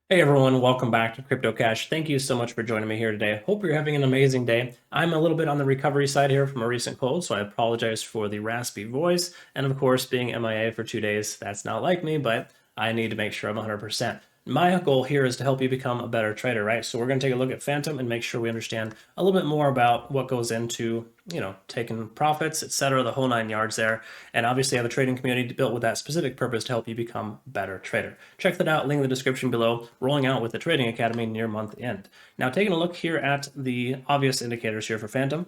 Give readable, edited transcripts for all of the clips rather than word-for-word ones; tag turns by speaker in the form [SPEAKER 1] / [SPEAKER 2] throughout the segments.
[SPEAKER 1] Hey everyone, welcome back to CryptoCache. Thank you so much for joining me here today. Hope you're having an amazing day. I'm a little bit on the recovery side here from a recent cold, so I apologize for the raspy voice. And of course, being MIA for 2 days, that's not like me, but I need to make sure I'm 100%. My goal here is to help you become a better trader, right? So we're going to take a look at Fantom and make sure we understand a little bit more about what goes into, taking profits, etc., the whole 9 yards there. And obviously I have a trading community built with that specific purpose to help you become a better trader. Check that out, link in the description below, rolling out with the Trading Academy near month end. Now taking a look here at the obvious indicators here for Fantom,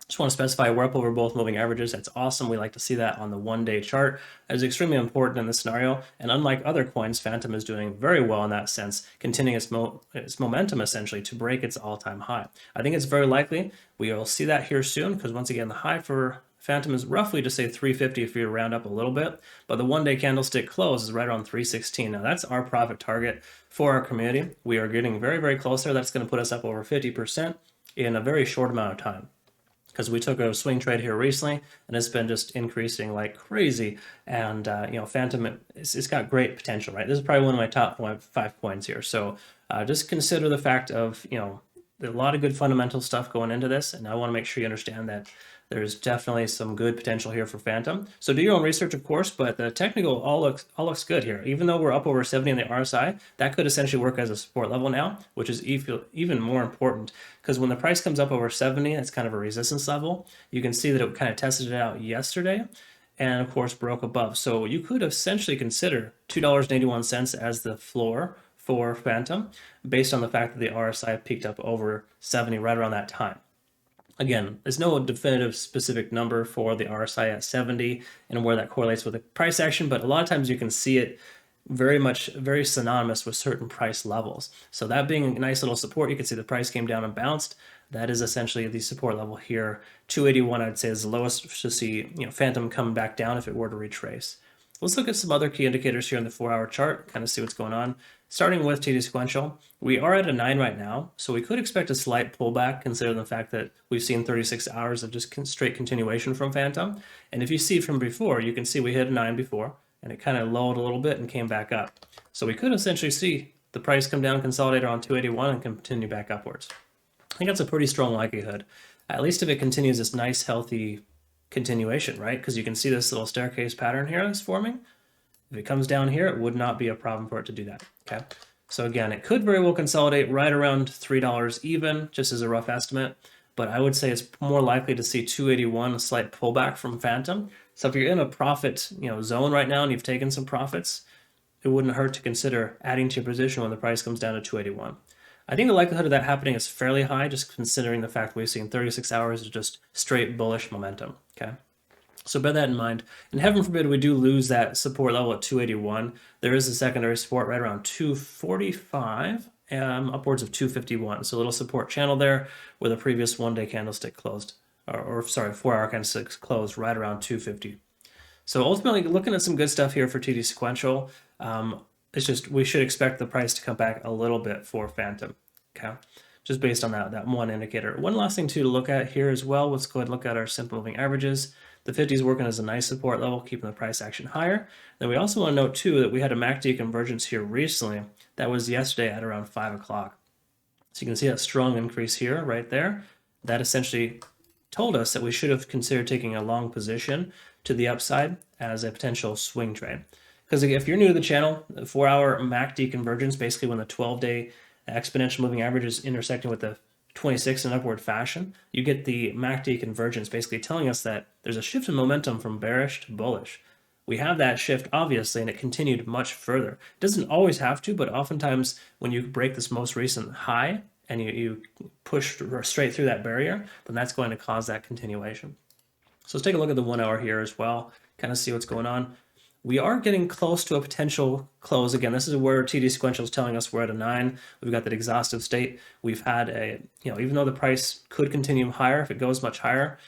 [SPEAKER 1] just want to specify we're up over both moving averages. That's awesome. We like to see that on the 1-day chart. That is extremely important in this scenario. And unlike other coins, Fantom is doing very well in that sense, continuing its momentum essentially to break its all-time high. I think it's very likely we will see that here soon because once again, the high for Fantom is roughly just say 350 if you round up a little bit, but the 1-day candlestick close is right around 316. Now that's our profit target for our community. We are getting very, very close there. That's going to put us up over 50% in a very short amount of time, because we took a swing trade here recently and it's been just increasing like crazy. And Fantom, it's got great potential, right? This is probably one of my top 5 coins here. So just consider the fact of, there's a lot of good fundamental stuff going into this, and I want to make sure you understand that there's definitely some good potential here for Fantom. So do your own research, of course, but the technical all looks good here. Even though we're up over 70 on the RSI, that could essentially work as a support level now, which is even more important because when the price comes up over 70, it's kind of a resistance level. You can see that it kind of tested it out yesterday and of course broke above. So you could essentially consider $2.81 as the floor for Fantom based on the fact that the RSI peaked up over 70 right around that time. Again, there's no definitive specific number for the RSI at 70 and where that correlates with the price action, but a lot of times you can see it very synonymous with certain price levels. So that being a nice little support, you can see the price came down and bounced. That is essentially the support level here. 281, I'd say, is the lowest to see, Fantom coming back down if it were to retrace. Let's look at some other key indicators here on the 4-hour chart, kind of see what's going on. Starting with TD sequential, we are at a 9 right now, so we could expect a slight pullback considering the fact that we've seen 36 hours of just straight continuation from Fantom. And if you see from before, you can see we hit a 9 before, and it kind of lowered a little bit and came back up. So we could essentially see the price come down, consolidate on 281, and continue back upwards. I think that's a pretty strong likelihood, at least if it continues this nice, healthy continuation, right? Because you can see this little staircase pattern here that's forming. If it comes down here, it would not be a problem for it to do that, okay? So again, it could very well consolidate right around $3 even, just as a rough estimate, but I would say it's more likely to see 281, a slight pullback from Fantom. So if you're in a profit zone right now and you've taken some profits, it wouldn't hurt to consider adding to your position when the price comes down to 281. I think the likelihood of that happening is fairly high, just considering the fact we've seen 36 hours of just straight bullish momentum, okay? So bear that in mind. And heaven forbid we do lose that support level at 281. There is a secondary support right around 245, upwards of 251. So a little support channel there where the previous 1-day candlestick closed, or sorry, 4-hour candlestick closed right around 250. So ultimately, looking at some good stuff here for TD sequential. It's just we should expect the price to come back a little bit for Fantom, okay? Just based on that one indicator. One last thing to look at here as well. Let's go ahead and look at our simple moving averages. The 50 is working as a nice support level, keeping the price action higher. Then we also want to note too that we had a MACD convergence here recently. That was yesterday at around 5 o'clock. So you can see that strong increase here, right there. That essentially told us that we should have considered taking a long position to the upside as a potential swing trade. Because if you're new to the channel, the 4-hour MACD convergence, basically when the 12-day exponential moving average is intersecting with the 26 in upward fashion, you get the MACD convergence basically telling us that there's a shift in momentum from bearish to bullish. We have that shift, obviously, and it continued much further. It doesn't always have to, but oftentimes when you break this most recent high and you push straight through that barrier, then that's going to cause that continuation. So let's take a look at the 1 hour here as well, kind of see what's going on. We are getting close to a potential close. Again, this is where TD sequential is telling us we're at a 9. We've got that exhaustive state. We've had a, even though the price could continue higher, if it goes much higher,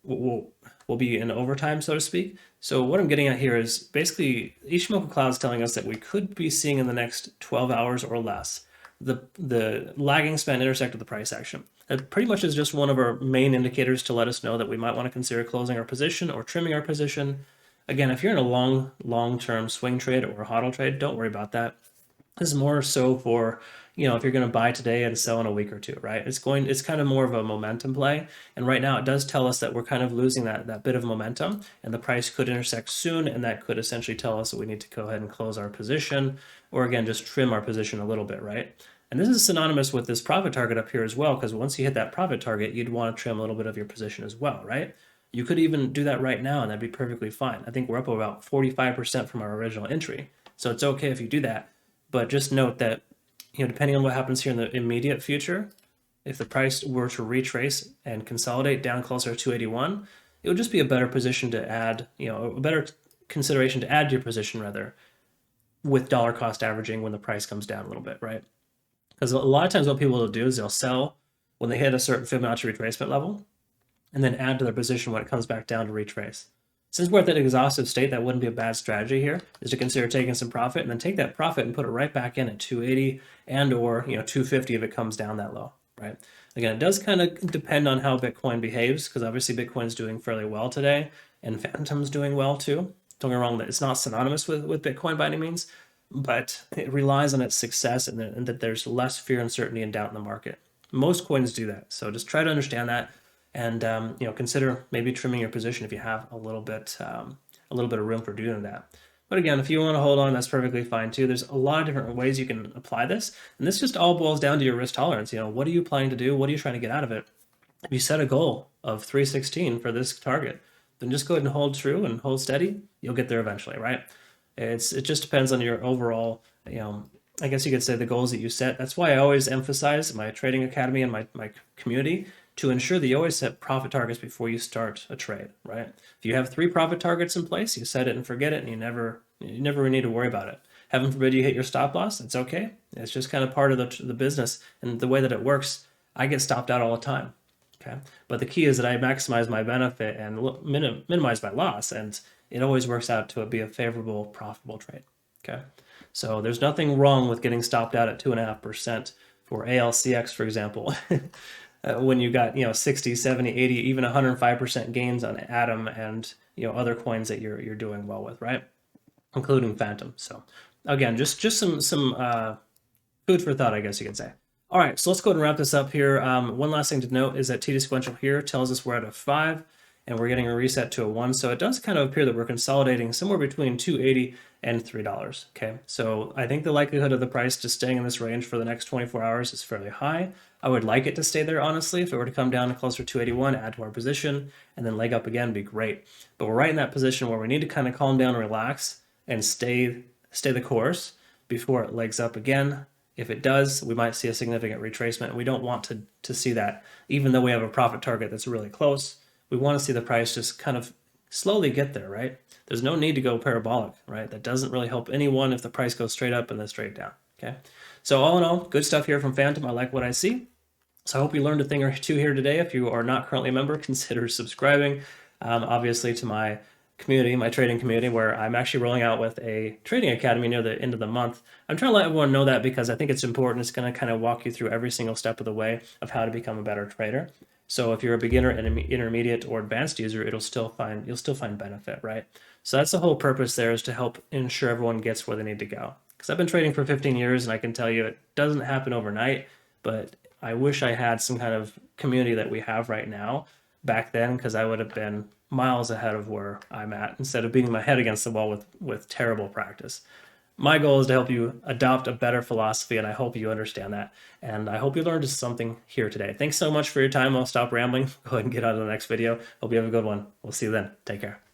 [SPEAKER 1] we'll be in overtime, so to speak. So what I'm getting at here is basically Ishimoku Cloud is telling us that we could be seeing in the next 12 hours or less the lagging span intersect with the price action. That pretty much is just one of our main indicators to let us know that we might want to consider closing our position or trimming our position. Again, if you're in a long-term swing trade or a hodl trade, don't worry about that. This is more so for, if you're going to buy today and sell in a week or two, right? It's kind of more of a momentum play. And right now it does tell us that we're kind of losing that bit of momentum, and the price could intersect soon. And that could essentially tell us that we need to go ahead and close our position, or again, just trim our position a little bit, right? And this is synonymous with this profit target up here as well, because once you hit that profit target, you'd want to trim a little bit of your position as well, right? You could even do that right now, and that'd be perfectly fine. I think we're up about 45% from our original entry. So it's okay if you do that. But just note that, depending on what happens here in the immediate future, if the price were to retrace and consolidate down closer to 281, it would just be a better position to add, a better consideration to add to your position rather, with dollar cost averaging when the price comes down a little bit, right? Because a lot of times what people will do is they'll sell when they hit a certain Fibonacci retracement level and then add to their position when it comes back down to retrace. Since we're at that exhaustive state, that wouldn't be a bad strategy here, is to consider taking some profit and then take that profit and put it right back in at 280 and or 250 if it comes down that low, right? Again, it does kind of depend on how Bitcoin behaves, because obviously Bitcoin's doing fairly well today and Fantom's doing well too. Don't get me wrong, that it's not synonymous with Bitcoin by any means, but it relies on its success and that there's less fear, uncertainty, and doubt in the market. Most coins do that, so just try to understand that. And consider maybe trimming your position if you have a little bit of room for doing that. But again, if you want to hold on, that's perfectly fine too. There's a lot of different ways you can apply this, and this just all boils down to your risk tolerance. What are you planning to do? What are you trying to get out of it? If you set a goal of 316 for this target, then just go ahead and hold true and hold steady. You'll get there eventually, right? It just depends on your overall, I guess you could say the goals that you set. That's why I always emphasize my trading academy and my community to ensure that you always set profit targets before you start a trade, right? If you have 3 profit targets in place, you set it and forget it, and you never need to worry about it. Heaven forbid you hit your stop loss, it's okay. It's just kind of part of the business, and the way that it works, I get stopped out all the time, okay? But the key is that I maximize my benefit and minimize my loss, and it always works out to be a favorable, profitable trade, okay? So there's nothing wrong with getting stopped out at 2.5% for ALCX, for example. When you got 60, 70, 80, even 105% gains on Atom and other coins that you're doing well with, right? Including Fantom. So again, just some food for thought, I guess you could say. All right, so let's go ahead and wrap this up here. One last thing to note is that TD sequential here tells us we're at a 5 and we're getting a reset to a 1. So it does kind of appear that we're consolidating somewhere between 280 and $3. Okay, so I think the likelihood of the price just staying in this range for the next 24 hours is fairly high. I would like it to stay there, honestly. If it were to come down to closer to 281, add to our position, and then leg up again, be great. But we're right in that position where we need to kind of calm down, relax, and stay the course before it legs up again. If it does, we might see a significant retracement. We don't want to see that, even though we have a profit target that's really close. We want to see the price just kind of slowly get there, right? There's no need to go parabolic, right? That doesn't really help anyone if the price goes straight up and then straight down, okay? So all in all, good stuff here from Fantom. I like what I see. So I hope you learned a thing or two here today. If you are not currently a member, consider subscribing, obviously, to my community, my trading community, where I'm actually rolling out with a trading academy near the end of the month. I'm trying to let everyone know that because I think it's important. It's going to kind of walk you through every single step of the way of how to become a better trader. So if you're a beginner, and intermediate, or advanced user, you'll still find benefit, right? So that's the whole purpose there, is to help ensure everyone gets where they need to go. Because I've been trading for 15 years, and I can tell you it doesn't happen overnight, but I wish I had some kind of community that we have right now back then, because I would have been miles ahead of where I'm at instead of beating my head against the wall with terrible practice. My goal is to help you adopt a better philosophy, and I hope you understand that. And I hope you learned something here today. Thanks so much for your time. I'll stop rambling. Go ahead and get on to the next video. Hope you have a good one. We'll see you then. Take care.